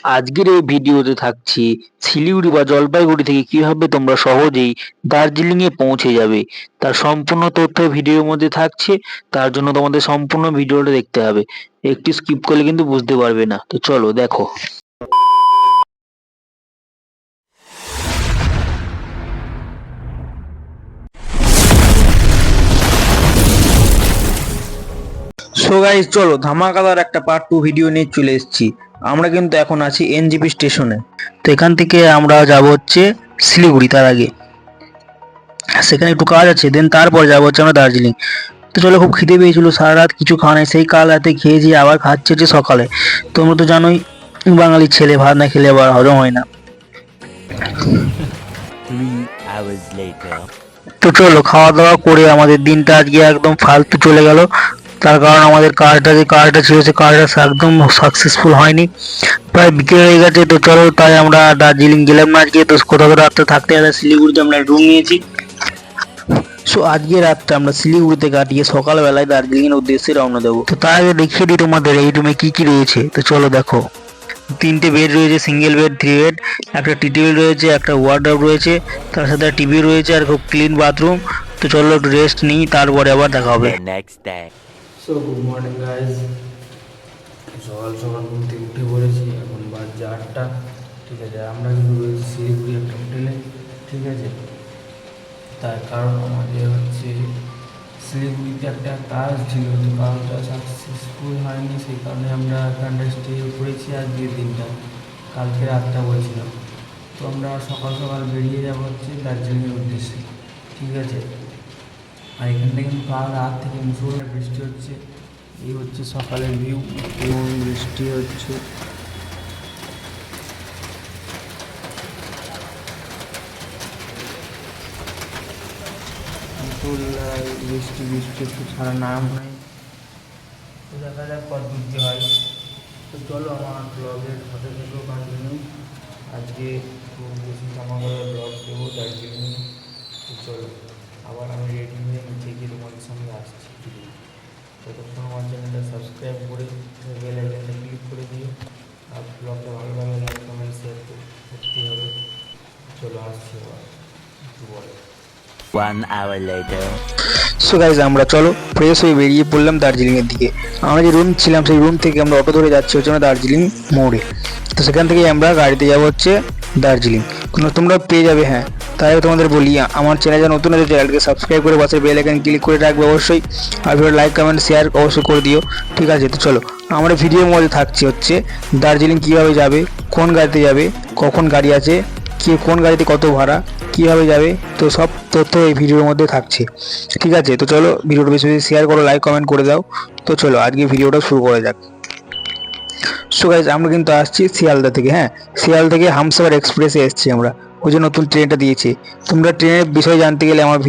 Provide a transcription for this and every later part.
আজকের এই ভিডিওতে থাকছে শিলিগুড়ি বা জলপাইগুড়ি থেকে কিভাবে তোমরা সহজেই দার্জিলিং এ পৌঁছে যাবে তার সম্পূর্ণ তথ্য ভিডিওর মধ্যে থাকছে। তার জন্য তোমাদের সম্পূর্ণ ভিডিওটা দেখতে হবে, একটু স্কিপ করলে কিন্তু বুঝতে পারবে না। তো চলো দেখো। সো গাইস, চলো ধামাকাদার একটা পার্ট 2 ভিডিও নিয়ে চলে এসেছি। আমরা কিন্তু এখন আছি এনজিপি স্টেশনে। তো এখান থেকে আমরা যাব হচ্ছে শিলিগুড়ি। তার আগে সেখানে একটু কাজ আছে, দেন তারপর যাবো হচ্ছে আমরা দার্জিলিং। তো চলো, খুব খিদে পেয়েছিল, সারা রাত কিছু খাওয়া নাই, সেই কাল রাতে খেয়েছি, আবার খাচ্ছে হচ্ছে সকালে। তোমরা তো জানোই বাঙালির ছেলে, ভাত না খেলে আবার হজম হয় না। তো চলো, খাওয়া দাওয়া করে আমাদের দিনটা আজকে একদম ফালতু চলে গেল। তার কারণ আমাদের কাজটা ছিল, সে কাজটা একদম সাকসেসফুল হয়নি, প্রায় বিকেল হয়ে গেছে। তো চলো, তাই আমরা দার্জিলিং গেলাম না আজকে। তো কোথাও রাত্রে থাকতে শিলিগুড়িতে আমরা রুম নিয়েছি। সো আজকে রাতটা আমরা শিলিগুড়িতে কাটিয়ে সকালবেলায় দার্জিলিং এর উদ্দেশ্যে রওনা দেবো। তো তার আগে দেখিয়ে দিই তোমাদের এই রুমে কি কি রয়েছে। তো চলো দেখো, 3টে বেড রয়েছে, সিঙ্গেল বেড 3 বেড, একটা টি টেবিল রয়েছে, একটা ওয়ার্ডরোব রয়েছে, তার সাথে টিভি রয়েছে, আর খুব ক্লিন বাথরুম। তো চলো একটু রেস্ট নিই, তারপরে আবার দেখা হবে। সো গুড মর্নিং গাইজ, সকাল সকাল ঘুম থেকে উঠে পড়েছি, এখন বাজছে 8টা। ঠিক আছে, আমরা কিন্তু রয়েছি শিলিগুড়ি একটা হোটেলে। ঠিক আছে, তার কারণ আমাদের হচ্ছে শিলিগুড়িতে একটা কাজ ছিল, তো কাজটা সাকসেসফুল হয়নি, সেই কারণে আমরা এখানটা স্টে করেছি আজকের দিনটা। কালকে রাতটা বলছিলাম। তো আমরা সকাল সকাল বেরিয়ে যাবো হচ্ছে দার্জিলিংয়ের উদ্দেশ্যে। ঠিক আছে, আর এখানটা কিন্তু কাল রাত থেকে মুসলধারে বৃষ্টি হচ্ছে। এই হচ্ছে সকালের ভিউ, এবং বৃষ্টি হচ্ছে। বৃষ্টি বৃষ্টি একটু ছাড়া নাম নাই। তো দেখা যাক কত দূর কি হয়। তো চলো আমার ব্লগের সাথে থেকেও কন্টিনিউ। আজকে খুব বেশি জামাকাপড় ব্লগ দেবো দার্জিলিং। তো চলো, আবার আমি রেডি হয়ে নিচে গিয়ে তোমাদের সঙ্গে আসছি। ততক্ষণ আমার চ্যানেলটা সাবস্ক্রাইব করে বেল আইকনটা ক্লিক করে দিও, আর ব্লগটা ভালো লাগলে লাইক কমেন্ট শেয়ার করতে হবে। চলো আসছি আবার একটু বলে। 1 hour later. সো গাইজ, আমরা চলো ফ্রেশ হয়ে বেরিয়ে পড়লাম দার্জিলিং এর দিকে। আমরা যে রুম ছিলাম সেই রুম থেকে আমরা অটো ধরে যাচ্ছি হচ্ছে আমরা দার্জিলিং মোড়ে। তো সেখান থেকে আমরা গাড়িতে যাবো হচ্ছে দার্জিলিং। তোমরা পেয়ে যাবে। হ্যাঁ, তাই তোমাদের বলি, আমার চ্যানেল যা নতুন আছে, চ্যানেলকে সাবস্ক্রাইব করে পাশে বেল আইকন ক্লিক করে রাখবে অবশ্যই, আর ভিডিও লাইক কমেন্ট শেয়ার অবশ্যই করে দিও। ঠিক আছে, তো চলো, আমরা ভিডিওর মধ্যে থাকছি হচ্ছে দার্জিলিং কীভাবে যাবে, কোন গাড়িতে যাবে, কখন গাড়ি আছে, কে কোন গাড়িতে কত ভাড়া, কীভাবে যাবে, তো সব তথ্য এই ভিডিওর মধ্যে থাকছে। ঠিক আছে, তো চলো ভিডিওটা বেশি বেশি শেয়ার করো, লাইক কমেন্ট করে দাও। তো চলো আজকে ভিডিওটা শুরু করা যাক। সো গাইজ, আমরা কিন্তু আসছি শিয়ালদা থেকে। হ্যাঁ, শিয়ালদা থেকে হামসাফার এক্সপ্রেসে এসেছি আমরা, ওই যে নতুন ট্রেনটা দিয়েছে। তোমরা ট্রেনের বিষয়ে জানতে গেলে আমার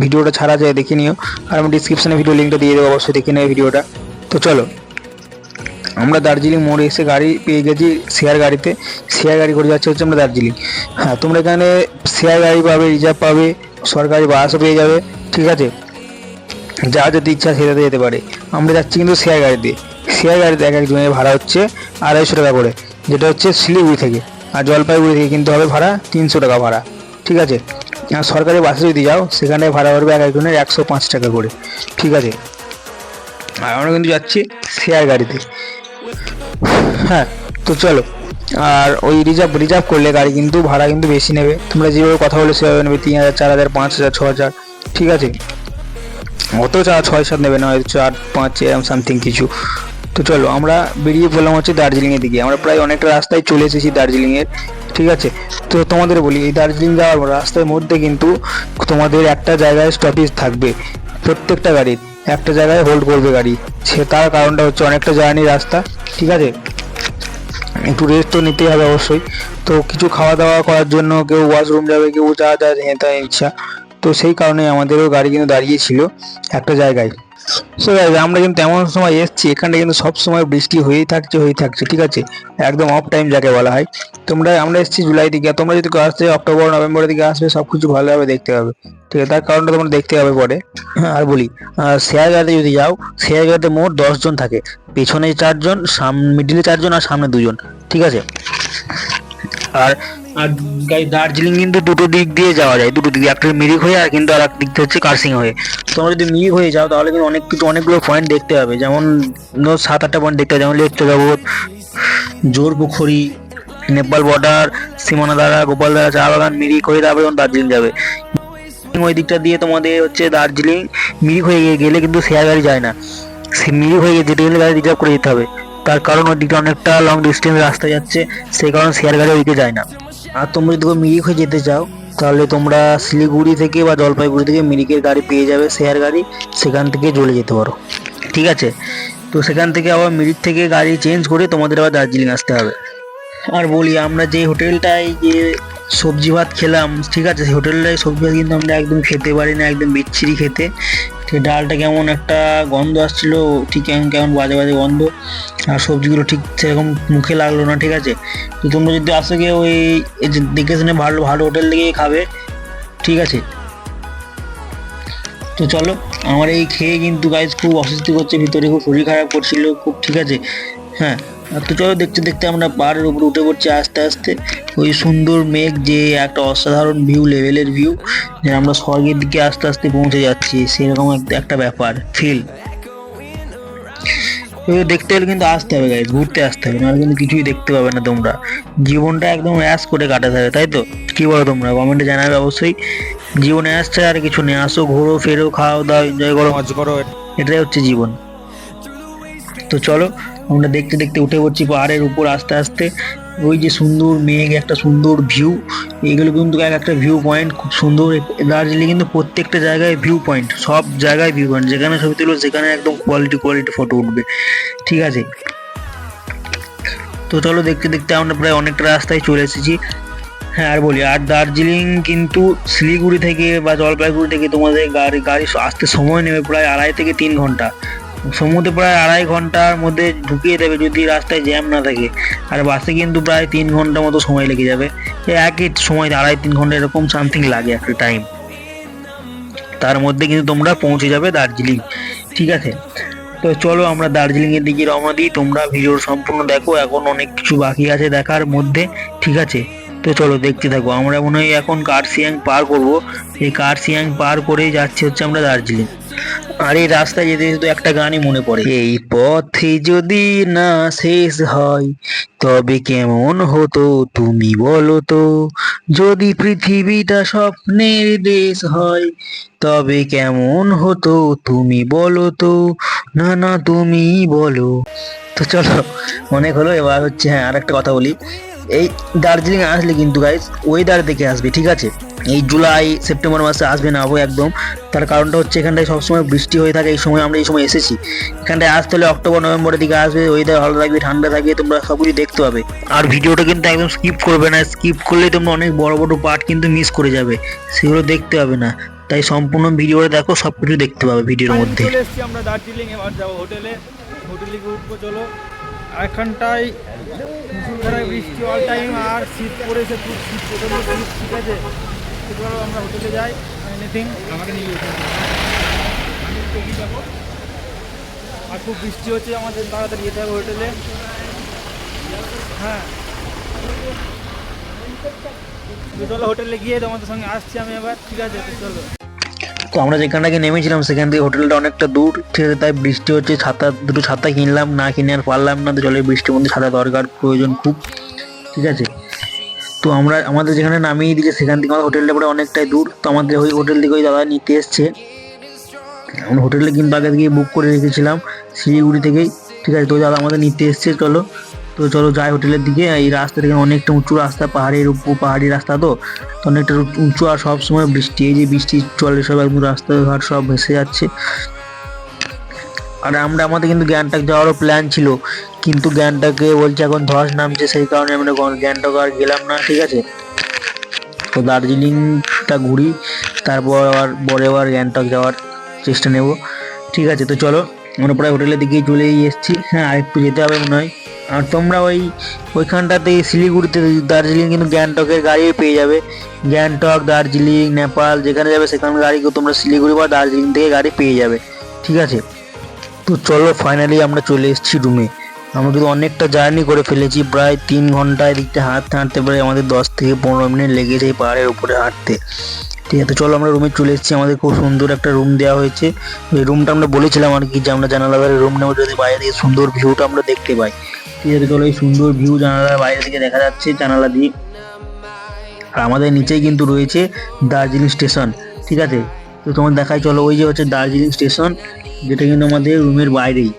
ভিডিওটা ছাড়া যায়, দেখে নিও, আর আমি ডিসক্রিপশনে ভিডিও লিঙ্কটা দিয়ে দেবো, অবশ্যই দেখে নেবে ভিডিওটা। তো চলো, আমরা দার্জিলিং মোড়ে এসে গাড়ি পেয়ে গেছি শেয়ার গাড়িতে। শেয়ার গাড়ি করে যাচ্ছে হচ্ছে আমরা দার্জিলিং। হ্যাঁ, তোমরা এখানে শেয়ার গাড়ি পাবে, রিজার্ভ পাবে, সরকারি বাসও পেয়ে যাবে। ঠিক আছে, যা যদি ইচ্ছা সেটাতে যেতে পারে। আমরা যাচ্ছি কিন্তু শেয়ার গাড়িতে। শেয়ার গাড়িতে এক একজনের ভাড়া হচ্ছে 250 টাকা করে, যেটা হচ্ছে শিলিগুড়ি থেকে। আর জলপাইগুড়ি থেকে কিন্তু হবে ভাড়া 300 টাকা ভাড়া। ঠিক আছে, আর সরকারি বাসে যদি যাও সেখানে ভাড়া পড়বে এক একজনের 105 টাকা করে। ঠিক আছে, আর আমরা কিন্তু যাচ্ছি শেয়ার গাড়িতে। হ্যাঁ, তো চলো, আর ওই রিজার্ভ করলে গাড়ি কিন্তু ভাড়া কিন্তু বেশি নেবে। তোমরা যেভাবে কথা বলে সেভাবে নেবে, 3000, 4000, 5000, 6000। ঠিক আছে, অত 6-7 নেবে না, হয়তো 4-5 এরকম সামথিং কিছু। তো চলো, আমরা বেরিয়ে পড়লাম হচ্ছে দার্জিলিংয়ের দিকে। আমরা প্রায় অনেকটা রাস্তায় চলে এসেছি দার্জিলিংয়ের। ঠিক আছে, তো তোমাদের বলি, এই দার্জিলিং যাওয়ার রাস্তার মধ্যে কিন্তু তোমাদের একটা জায়গায় স্টপেজ থাকবে, প্রত্যেকটা গাড়ির একটা জায়গায় হোল্ড করবে গাড়ি। তার কারণটা হচ্ছে অনেকটা জার্নি রাস্তা। ঠিক আছে, একটু রেস্ট তো নিতেই হবে অবশ্যই। তো কিছু খাওয়া দাওয়া করার জন্য কেউ ওয়াশরুম যাবে, কেউ যা যা তার ইচ্ছা। তো সেই কারণে আমাদেরও গাড়ি কিন্তু দাঁড়িয়েছিল একটা জায়গায়। সো আমরা কিন্তু এমন সময় এসেছি, এখানটা কিন্তু সব সময় বৃষ্টি হয়েই থাকছে। ঠিক আছে, একদম অফ টাইম যাকে বলা হয়। আমরা এসেছি জুলাই দিকে, তোমরা যদি আসতে অক্টোবর নভেম্বরের দিকে আসবে, সব কিছু ভালোভাবে দেখতে হবে। ঠিক আছে, তার কারণটা তোমরা দেখতে হবে পরে। আর বলি, শেয়ার গাড়িতে যদি যাও, শেয়ার গাড়িতে মোট 10 জন থাকে, পেছনে 4 জন, মিডিলে 4 জন, আর সামনে 2 জন। ঠিক আছে। আর আর গাইস দার্জিলিং কিন্তু দুটো দিক দিয়ে যাওয়া যায়, দুটো দিক, একটা মিরিক হয়ে আর কিন্তু আর এক দিক হচ্ছে কার্সিং হয়ে। তোমরা যদি মিরিক হয়ে যাও তাহলে কিন্তু অনেকগুলো পয়েন্ট দেখতে পাবে, যেমন 7-8টা পয়েন্ট দেখতে হবে, যেমন লেক জগৎ, জোর পুখুরি, নেপাল বর্ডার, সীমানাদারা, গোপালদারা, চা বাগান, মিরিক হয়ে তারপরে যখন দার্জিলিং যাবে। ওই দিকটা দিয়ে তোমাদের হচ্ছে দার্জিলিং মিরিক হয়ে গেলে কিন্তু শেয়ার গাড়ি যায় না, সে মিরিক হয়ে যেতে গেলে গাড়ি রিজার্ভ করে যেতে হবে, তার কারণ ওই দিকটা অনেকটা লং ডিস্টেন্স রাস্তা যাচ্ছে, সেই কারণে শেয়ার গাড়ি ওইদিকে যায় না। আর তোমরা যদি মিরিক হয়ে যেতে চাও তাহলে তোমরা শিলিগুড়ি থেকে বা জলপাইগুড়ি থেকে মিরিকের গাড়ি পেয়ে যাবে, শেয়ার গাড়ি, সেখান থেকে চলে যেতে পারো, ঠিক আছে। তো সেখান থেকে আবার মিরিক থেকে গাড়ি চেঞ্জ করে তোমাদের আবার দার্জিলিং আসতে হবে। আর বলি, আমরা যে হোটেলটায় যে সবজি ভাত খেলাম, ঠিক আছে, সেই হোটেলটায় সবজি ভাত কিন্তু আমরা একদম খেতে পারি না, একদম বিচ্ছিরি খেতে। ঠিক, ডালটা কেমন একটা গন্ধ আসছিল, ঠিক কেমন কেমন বাজে বাজে গন্ধ, আর সবজিগুলো ঠিক সেরকম মুখে লাগলো না, ঠিক আছে। তো তোমরা যদি আসো গিয়ে ওই দেখে শুনে ভালো ভালো হোটেল থেকে খাবে, ঠিক আছে। তো চলো, আমার এই খেয়ে কিন্তু গাইজ খুব অস্বস্তি করছে, ভিতরে খুব শরীর খারাপ করছিল খুব, ঠিক আছে। হ্যাঁ, তো চলো দেখতে দেখতে আমরা পাহাড়ের উপরে উঠে পড়ছি আস্তে আস্তে। ওই সুন্দর মেঘ, যে একটা অসাধারণ ভিউ, লেভেলের ভিউ, যে আমরা স্বর্গের দিকে আস্তে আস্তে পৌঁছে যাচ্ছি, সেরকম একটা ব্যাপার ফিল। দেখতে হলে কিন্তু আসতে হবে গাইজ, ঘুরতে আসতে হবে, নাহলে কিন্তু কিছুই দেখতে পাবে না তোমরা। জীবনটা একদম অ্যাশ করে কাটাতে হবে, তাই তো? কি বলো তোমরা? কমেন্টে জানাবে অবশ্যই। জীবনে আসছে আর কিছু নেই, আসো, ঘোরো, ফেরো, খাও দাও, এনজয় করো, মজ করো, এটাই হচ্ছে জীবন। তো চলো, আমরা দেখতে দেখতে উঠে পড়ছি পাহাড়ের উপর আস্তে আস্তে। ওই যে সুন্দর মেঘ, একটা সুন্দর ভিউ, এগুলো কিন্তু এক একটা ভিউ পয়েন্ট খুব সুন্দর। দার্জিলিং কিন্তু প্রত্যেকটা জায়গায় ভিউ পয়েন্ট, সব জায়গায় ভিউ পয়েন্ট, যেখানে ছবি তুলবো সেখানে একদম কোয়ালিটি ফটো উঠবে, ঠিক আছে। তো চলো দেখতে দেখতে আমরা প্রায় অনেকটা রাস্তায় চলে এসেছি। হ্যাঁ, আর বলি, আর দার্জিলিং কিন্তু শিলিগুড়ি থেকে বা জলপাইগুড়ি থেকে তোমাদের গাড়ি আসতে সময় নেবে প্রায় 2.5 থেকে 3 ঘন্টা, সমুদ্রে প্রায় 2.5 ঘন্টার মধ্যে ঢুকিয়ে দেবে যদি রাস্তায় জ্যাম না থাকে। আর বাসে কিন্তু প্রায় 3 ঘন্টা মতো সময় লেগে যাবে, একই সময় 2.5-3 ঘন্টা এরকম সামথিং লাগে একটা টাইম। তার মধ্যে কিন্তু তোমরা পৌঁছে যাবে দার্জিলিং, ঠিক আছে। তো চলো আমরা দার্জিলিং এর দিকে রওনা দিই, তোমরা ভিডিওর সম্পূর্ণ দেখো, এখন অনেক কিছু বাকি আছে দেখার মধ্যে, ঠিক আছে। তো চলো দেখতে থাকো। আমরা মনে হয় এখন কার্সিয়াং পার করব, এই কার্সিয়াং পার করেই যাচ্ছি হচ্ছে আমরা দার্জিলিং। আর এই রাস্তায় যেতে যেতে একটা গানই মনে পড়ে, এই পথে যদি না শেষ হয় তবে কেমন হতো তুমি বলো তো, যদি পৃথিবীটা স্বপ্নের দেশ হয় তবে কেমন হতো তুমি বলো তো, না না তুমি বলো। তো চলো, অনেক হলো, এবার হচ্ছে হ্যাঁ আর একটা কথা বলি, এই দার্জিলিং আসলে কিন্তু গাইস ওয়েদার দেখে আসবে, ঠিক আছে। এই জুলাই সেপ্টেম্বর মাসে আসবে না একদম, তার কারণটা হচ্ছে এখানটায় সবসময় বৃষ্টি হয়ে থাকে, এই সময় আমরা এই সময় এসেছি। এখানটায় আসতে হলে অক্টোবর নভেম্বরের দিকে আসবে, ওয়েদার ভালো থাকবে, ঠান্ডা থাকবে, তোমরা সব কিছু দেখতে পাবে। আর ভিডিওটা কিন্তু একদম স্কিপ করবে না, স্কিপ করলে তোমরা অনেক বড় বড় পার্ট কিন্তু মিস করে যাবে, সেগুলো দেখতে পাবে না। তাই সম্পূর্ণ ভিডিওটা দেখো, সব কিছু দেখতে পাবে ভিডিওর মধ্যে। চলে এসেছি আমরা দার্জিলিং, এবার যাবো হোটেলে, হোটেলে গিয়ে উঠবো। চলো, এখানটায় মুসুলধারায় বৃষ্টি অল টাইম, আর শীত পড়েছে, খুব শীত, প্রচণ্ড শীত, ঠিক আছে। চলো আমরা হোটেলে যাই, এনিথিং আমাকে নিয়ে যাবো। আর খুব বৃষ্টি হচ্ছে, আমাদের তাড়াতাড়ি যেতে হবে হোটেলে। হ্যাঁ, চলো হোটেলে গিয়ে তোমাদের সঙ্গে আসছি আমি এবার, ঠিক আছে। তো চলো, তো আমরা যেখানটাকে নেমেছিলাম সেখান থেকে হোটেলটা অনেকটা দূর, ঠিক আছে, তাই বৃষ্টি হচ্ছে, দুটো ছাতা কিনলাম, না কিনে আর পারলাম না, তো চলে বৃষ্টির মধ্যে ছাতা দরকার, প্রয়োজন খুব, ঠিক আছে। তো আমাদের যেখানে নামিয়ে দিয়েছে সেখান থেকে আমাদের হোটেলটা পরে অনেকটাই দূর, তো আমাদের ওই হোটেল থেকে ওই দাদা নিতে এসছে। আমরা হোটেলে কিন্তু আগে থেকে বুক করে রেখেছিলাম শিলিগুড়ি থেকেই, ঠিক আছে। তো দাদা আমাদের নিতে এসছে, চলো। তো চলো যাই হোটেলের দিকে। এই রাস্তা থেকে অনেকটা উঁচু রাস্তা, পাহাড়ি রাস্তা, তো অনেকটা উঁচু, আর সব সময় বৃষ্টি, এই যে বৃষ্টি চলে সব একদম রাস্তাঘাট সব ভেসে যাচ্ছে। আর আমাদের কিন্তু গ্যাংটক যাওয়ারও প্ল্যান ছিল, কিন্তু গ্যাংটকে বলছে এখন ধস নামছে, সেই কারণে আমরা গ্যাংটক আর গেলাম না, ঠিক আছে। তো দার্জিলিংটা ঘুরি, তারপর আবার গ্যাংটক যাওয়ার চেষ্টা নেব, ঠিক আছে। তো চলো, আমরা প্রায় হোটেলের দিকেই চলেই এসেছি। হ্যাঁ, আর একটু যেতে হবে মনে হয়। আর তোমরা ওইখানটাতে শিলিগুড়িতে দার্জিলিং কিন্তু গ্যাংটকের গাড়িও পেয়ে যাবে, গ্যাংটক, দার্জিলিং, নেপাল যেখানে যাবে সেখানে গাড়িকে তোমরা শিলিগুড়ি বা দার্জিলিং থেকে গাড়ি পেয়ে যাবে, ঠিক আছে। তো চলো, ফাইনালি আমরা চলে এসেছি রুমে। আমরা কিন্তু অনেকটা জার্নি করে ফেলেছি, প্রায় 3 ঘন্টা এদিকটা হাঁটতে হাঁটতে প্রায় আমাদের 10 থেকে 15 মিনিট লেগেছে এই পাহাড়ের উপরে হাঁটতে। ঠিক আছে, চলো আমরা রুমে চলে এসেছি। আমাদের খুব সুন্দর একটা রুম দেওয়া হয়েছে। এই রুমটা আমরা বলেছিলাম আর কি যে আমরা জানালা ধারে রুম নেবো, যদি বাইরে থেকে সুন্দর ভিউটা আমরা দেখতে পাই। ঠিক আছে, চলো এই সুন্দর ভিউ জানালার বাইরে থেকে দেখা যাচ্ছে জানালা দিয়ে। আর আমাদের নিচেই কিন্তু রয়েছে দার্জিলিং স্টেশন। ঠিক আছে, তো তোমার দেখাই, চলো ওই যে হচ্ছে দার্জিলিং স্টেশন, যেটা কিন্তু আমাদের রুমের বাইরেই।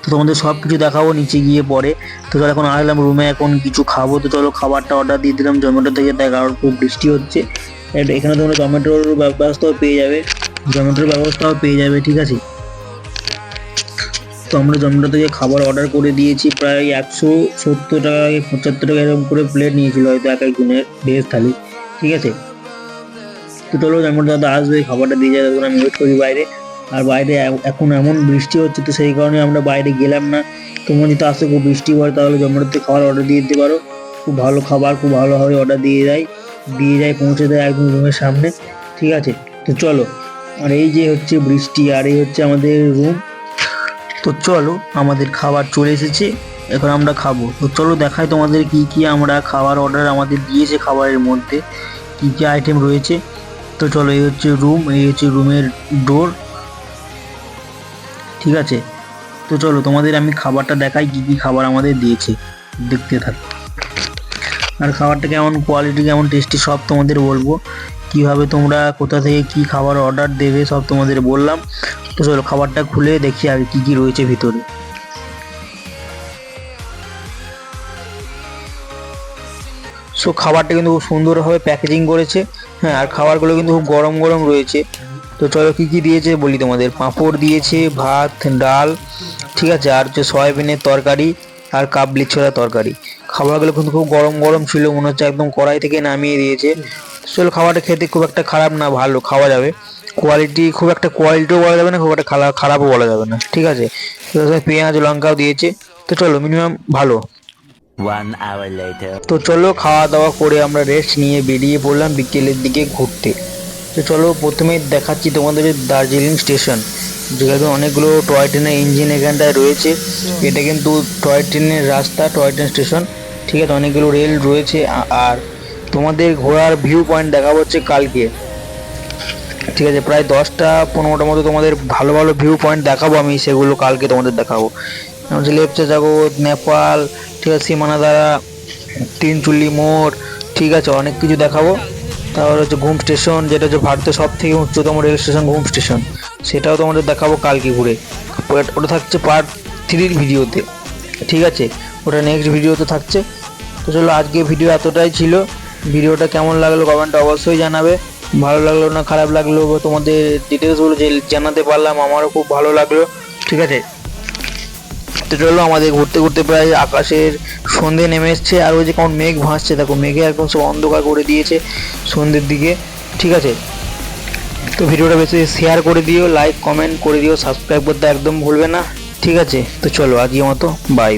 তো তোমাদের সব কিছু দেখাবো নিচে গিয়ে পরে। তো চলো এখন আসলাম রুমে, এখন কিছু খাবো। তো চলো খাবারটা অর্ডার দিয়ে দিলাম জোম্যাটো থেকে, তাই কারণ খুব বৃষ্টি হচ্ছে। এখানে তোমরা জোম্যাটোর ব্যবস্থাও পেয়ে যাবে, জোম্যাটোর ব্যবস্থাও পেয়ে যাবে। ঠিক আছে, তো আমরা জোম্যাটো থেকে খাবার অর্ডার করে দিয়েছি, প্রায় 170 টাকা 75 টাকা এরকম করে প্লেট নিয়েছিল হয়তো এক একজনের ভেজ থালি। ঠিক আছে, তো চলো জোম্যাটো দাদা আসবে খাবারটা দিয়ে যাবে, আমি ওয়েট করি বাইরে। আর বাইরে এখন এমন বৃষ্টি হচ্ছে, তো সেই কারণে আমরা বাইরে গেলাম না। তোমরা যদি আসে খুব বৃষ্টি হয় তাহলে জোম্যাটোতে খাবার অর্ডার দিয়ে দিতে পারো, খুব ভালো খাবার, খুব ভালোভাবে অর্ডার দিয়ে যায় পৌঁছে দেয় একদম রুমের সামনে। ঠিক আছে, তো চলো। আর এই যে হচ্ছে বৃষ্টি, আর এই হচ্ছে আমাদের রুম। তো চলো আমাদের খাবার চলে এসেছে, এখন আমরা খাবো। তো চলো দেখাই তোমাদের কি কি আমরা খাবার অর্ডার আমাদের দিয়েছে, খাবারের মধ্যে কি কি আইটেম রয়েছে। তো চলো এই হচ্ছে রুম, এই হচ্ছে রুমের ডোর। ঠিক আছে, তো চলো তোমাদের আমি খাবারটা দেখাই কি কি খাবার আমাদের দিয়েছে, দেখতে থাকো। আর খাবারটা কেমন কোয়ালিটি, কেমন টেস্টি সব তোমাদের বলবো, কিভাবে তোমরা কোথা থেকে কি খাবার অর্ডার দেবে সব তোমাদের বললাম। তো চলো খাবারটা খুলে দেখি আগে কি কি রয়েছে ভিতরে। সো খাবারটা কিন্তু খুব সুন্দরভাবে প্যাকেজিং করেছে। হ্যাঁ, আর খাবারগুলো কিন্তু খুব গরম গরম রয়েছে। তো চলো কী কী দিয়েছে বলি তোমাদের। পাঁপড় দিয়েছে, ভাত, ডাল, ঠিক আছে, আর হচ্ছে সয়াবিনের তরকারি আর কাবলি ছোলা তরকারি। খাবারগুলো কিন্তু খুব গরম গরম ছিল, মনে হচ্ছে একদম কড়াই থেকে নামিয়ে দিয়েছে। চলো খাবারটা খেতে খুব একটা খারাপ না, ভালো খাওয়া যাবে। কোয়ালিটি খুব একটা কোয়ালিটিও বলা যাবে না, খুব একটা খারাপও বলা যাবে না। ঠিক আছে, পেঁয়াজ লঙ্কাও দিয়েছে। তো চলো মিনিমাম ভালো। 1 hour later. তো চলো খাওয়া দাওয়া করে আমরা রেস্ট নিয়ে বেরিয়ে পড়লাম বিকেলের দিকে ঘুরতে। তো চলো প্রথমে দেখাচ্ছি তোমাদের দার্জিলিং স্টেশন, যেখানে অনেকগুলো টয় ট্রেনের ইঞ্জিন এখানটায় রয়েছে। এটা কিন্তু টয় ট্রেনের রাস্তা, টয় ট্রেন স্টেশন। ঠিক আছে, অনেকগুলো রেল রয়েছে। আর তোমাদের ঘোরার ভিউ পয়েন্ট দেখাবো হচ্ছে কালকে। ঠিক আছে, প্রায় 10টা-15টা মতো তোমাদের ভালো ভালো ভিউ পয়েন্ট দেখাবো আমি, সেগুলো কালকে তোমাদের দেখাবো। হচ্ছে লেপচা জগৎ, নেপাল, ঠিক আছে, সীমানাদারা, তিনচুল্লি মোড়, ঠিক আছে, অনেক কিছু দেখাবো। তারপর হচ্ছে ঘুম স্টেশন, যেটা হচ্ছে ভারতের সব থেকে উচ্চতম রেল স্টেশন ঘুম স্টেশন, সেটাও তোমাদের দেখাবো কালকে ঘুরে। ওটা থাকছে পার্ট 3 ভিডিওতে। ঠিক আছে, ওটা নেক্সট ভিডিওতে থাকছে। তো চলো আজকে ভিডিও এতটাই ছিল। ভিডিওটা কেমন লাগলো কমেন্টে অবশ্যই জানাবে। ভালো লাগলো না খারাপ লাগলো তোমাদের ডিটেলসগুলো যে জানাতে পারলাম, আমারও খুব ভালো লাগলো। ঠিক আছে, তো চলো আমাদের ঘুরতে ঘুরতে প্রায় আকাশের সন্ধে নেমে এসছে। আর ওই যে কেমন মেঘ ভাসছে, দেখো মেঘে একদম সব অন্ধকার করে দিয়েছে সন্ধ্যের দিকে। ঠিক আছে, তো ভিডিওটা বেশি শেয়ার করে দিও, লাইক কমেন্ট করে দিও, সাবস্ক্রাইব করতে একদম ভুলবে না। ঠিক আছে, তো চলো আজকের মতো বাই।